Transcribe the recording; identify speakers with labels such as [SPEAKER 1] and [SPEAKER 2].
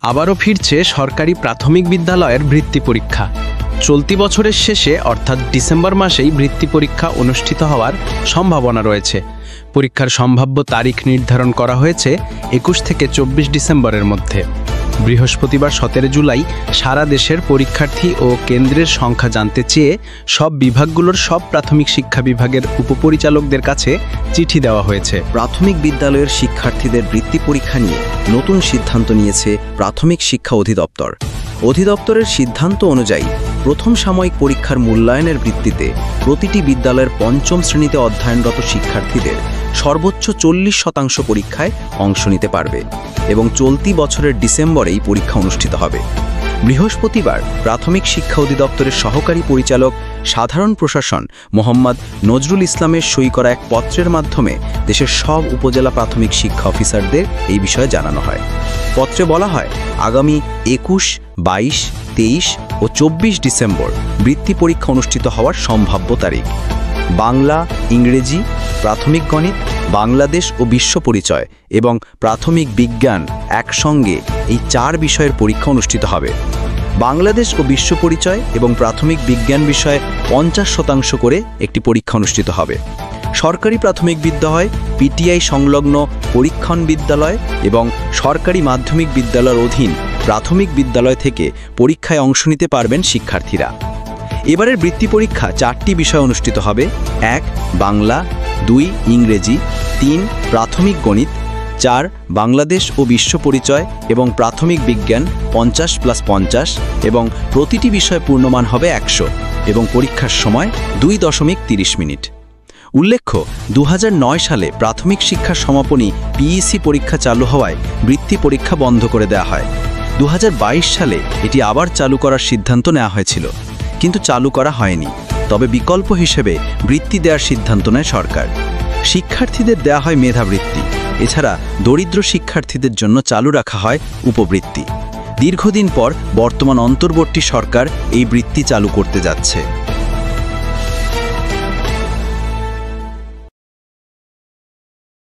[SPEAKER 1] আবারও ফিরছে সরকারি প্রাথমিক বিদ্যালয়ের বৃত্তি পরীক্ষা। চলতি বছরের শেষে অর্থাৎ ডিসেম্বর মাসেই বৃত্তি পরীক্ষা অনুষ্ঠিত হওয়ার সম্ভাবনা রয়েছে। পরীক্ষার সম্ভাব্য তারিখ নির্ধারণ করা হয়েছে 21 থেকে 24 ডিসেম্বরের মধ্যে। বৃহস্পতিবার 17 জুলাই সারা দেশের পরীক্ষার্থী ও কেন্দ্রের সংখ্যা জানতে চেয়ে সব বিভাগগুলোর সব প্রাথমিক শিক্ষা বিভাগের উপপরিচালকদের কাছে চিঠি দেওয়া হয়েছে।
[SPEAKER 2] প্রাথমিক বিদ্যালয়ের শিক্ষার্থীদের বৃত্তি পরীক্ষা নিয়ে নতুন সিদ্ধান্ত নিয়েছে প্রাথমিক শিক্ষা অধিদপ্তর। অধিদপ্তরের সিদ্ধান্ত অনুযায়ী প্রথম সাময়িক পরীক্ষার মূল্যায়নের ভিত্তিতে প্রতিটি বিদ্যালয়ের পঞ্চম শ্রেণীতে অধ্যয়নরত শিক্ষার্থীদের সর্বোচ্চ 40% পরীক্ষায় অংশ নিতে পারবে এবং চলতি বছরের ডিসেম্বরেই পরীক্ষা অনুষ্ঠিত হবে। বৃহস্পতিবার প্রাথমিক শিক্ষা অধিদপ্তরের সহকারী পরিচালক সাধারণ প্রশাসন মোহাম্মদ নজরুল ইসলামের সই করা এক পত্রের মাধ্যমে দেশের সব উপজেলা প্রাথমিক শিক্ষা অফিসারদের এই বিষয়ে জানানো হয়। পত্রে বলা হয়, আগামী 21, 22, 23 ও 24 ডিসেম্বর বৃত্তি পরীক্ষা অনুষ্ঠিত হওয়ার সম্ভাব্য তারিখ। বাংলা, ইংরেজি, প্রাথমিক গণিত, বাংলাদেশ ও বিশ্ব পরিচয় এবং প্রাথমিক বিজ্ঞান একসঙ্গে এই 4 বিষয়ের পরীক্ষা অনুষ্ঠিত হবে। বাংলাদেশ ও বিশ্ব পরিচয় এবং প্রাথমিক বিজ্ঞান বিষয়ে 50% করে একটি পরীক্ষা অনুষ্ঠিত হবে। সরকারি প্রাথমিক বিদ্যালয়, পিটিআই সংলগ্ন পরীক্ষণ বিদ্যালয় এবং সরকারি মাধ্যমিক বিদ্যালয়ের অধীন প্রাথমিক বিদ্যালয় থেকে পরীক্ষায় অংশ নিতে পারবেন শিক্ষার্থীরা। এবারের বৃত্তি পরীক্ষা 4টি বিষয় অনুষ্ঠিত হবে। 1 বাংলা, 2 ইংরেজি, 3 প্রাথমিক গণিত, 4 বাংলাদেশ ও বিশ্ব পরিচয় এবং প্রাথমিক বিজ্ঞান 50+50 এবং প্রতিটি বিষয় পূর্ণমান হবে 100 এবং পরীক্ষার সময় 2.30 মিনিট। উল্লেখ্য, 2009 সালে প্রাথমিক শিক্ষার সমাপনী পিইসি পরীক্ষা চালু হওয়ায় বৃত্তি পরীক্ষা বন্ধ করে দেওয়া হয়। 2022 সালে এটি আবার চালু করার সিদ্ধান্ত নেওয়া হয়েছিল, কিন্তু চালু করা হয়নি। তবে বিকল্প হিসেবে বৃত্তি দেওয়ার সিদ্ধান্ত নেয় সরকার। শিক্ষার্থীদের দেওয়া হয় মেধাবৃত্তি। এছাড়া দরিদ্র শিক্ষার্থীদের জন্য চালু রাখা হয় উপবৃত্তি। দীর্ঘদিন পর বর্তমান অন্তর্বর্তী সরকার এই বৃত্তি চালু করতে যাচ্ছে।